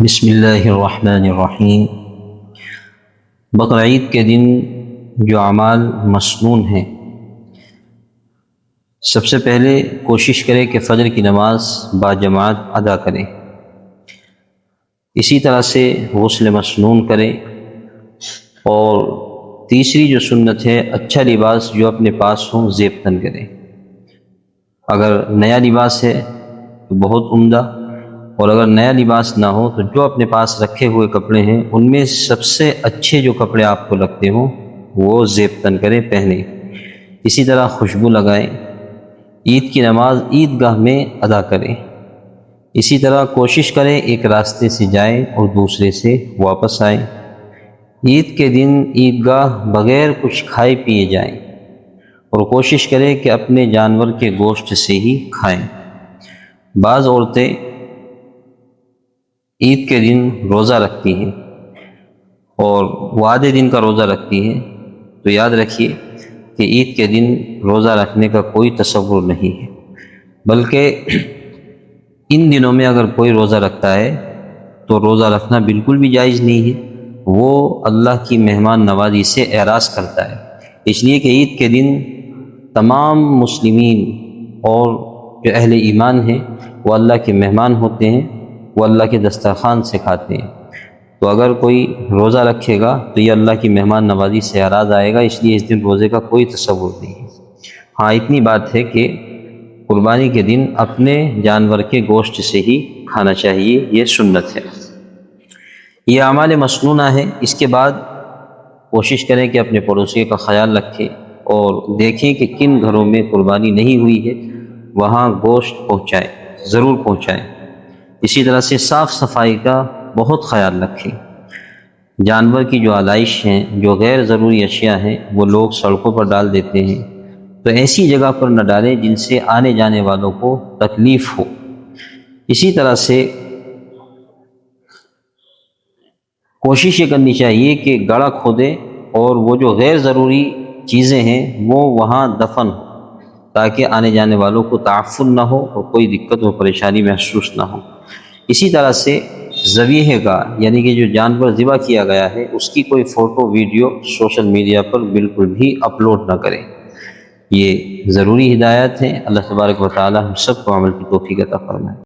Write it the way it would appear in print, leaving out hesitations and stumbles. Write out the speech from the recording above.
بسم اللہ الرحمن الرحیم۔ بقرعید کے دن جو اعمال مسنون ہیں، سب سے پہلے کوشش کریں کہ فجر کی نماز باجماعت ادا کریں۔ اسی طرح سے غسل مسنون کریں، اور تیسری جو سنت ہے، اچھا لباس جو اپنے پاس ہو زیب تن کریں۔ اگر نیا لباس ہے تو بہت عمدہ، اور اگر نیا لباس نہ ہو تو جو اپنے پاس رکھے ہوئے کپڑے ہیں ان میں سب سے اچھے جو کپڑے آپ کو لگتے ہوں وہ زیب تن کریں، پہنیں۔ اسی طرح خوشبو لگائیں۔ عید کی نماز عید گاہ میں ادا کریں۔ اسی طرح کوشش کریں ایک راستے سے جائیں اور دوسرے سے واپس آئیں۔ عید کے دن عید گاہ بغیر کچھ کھائے پیے جائیں، اور کوشش کریں کہ اپنے جانور کے گوشت سے ہی کھائیں۔ بعض عورتیں عید کے دن روزہ رکھتی ہیں، اور وہ آدھے دن کا روزہ رکھتی ہیں، تو یاد رکھیے کہ عید کے دن روزہ رکھنے کا کوئی تصور نہیں ہے، بلکہ ان دنوں میں اگر کوئی روزہ رکھتا ہے تو روزہ رکھنا بالکل بھی جائز نہیں ہے، وہ اللہ کی مہمان نوازی سے اعراض کرتا ہے۔ اس لیے کہ عید کے دن تمام مسلمین اور جو اہل ایمان ہیں وہ اللہ کے مہمان ہوتے ہیں، وہ اللہ کے دسترخوان سے کھاتے ہیں۔ تو اگر کوئی روزہ رکھے گا تو یہ اللہ کی مہمان نوازی سے اعراض آئے گا، اس لیے اس دن روزے کا کوئی تصور نہیں ہے۔ ہاں، اتنی بات ہے کہ قربانی کے دن اپنے جانور کے گوشت سے ہی کھانا چاہیے، یہ سنت ہے۔ یہ اعمال مسنونہ ہے۔ اس کے بعد کوشش کریں کہ اپنے پڑوسی کا خیال رکھیں، اور دیکھیں کہ کن گھروں میں قربانی نہیں ہوئی ہے وہاں گوشت پہنچائیں، ضرور پہنچائیں۔ اسی طرح سے صاف صفائی کا بہت خیال رکھیں۔ جانور کی جو آلائش ہیں، جو غیر ضروری اشیاء ہیں، وہ لوگ سڑکوں پر ڈال دیتے ہیں، تو ایسی جگہ پر نہ ڈالیں جن سے آنے جانے والوں کو تکلیف ہو۔ اسی طرح سے کوشش یہ کرنی چاہیے کہ گڑھا کھودیں، اور وہ جو غیر ضروری چیزیں ہیں وہ وہاں دفن ہو، تاکہ آنے جانے والوں کو تعفن نہ ہو اور کوئی دقت و پریشانی محسوس نہ ہو۔ اسی طرح سے ذبیحہ کا، یعنی کہ جو جانور ذبح کیا گیا ہے، اس کی کوئی فوٹو ویڈیو سوشل میڈیا پر بالکل بھی اپلوڈ نہ کریں۔ یہ ضروری ہدایات ہیں۔ اللہ تبارک و تعالی ہم سب کو عمل کی توفیق عطا فرمائے۔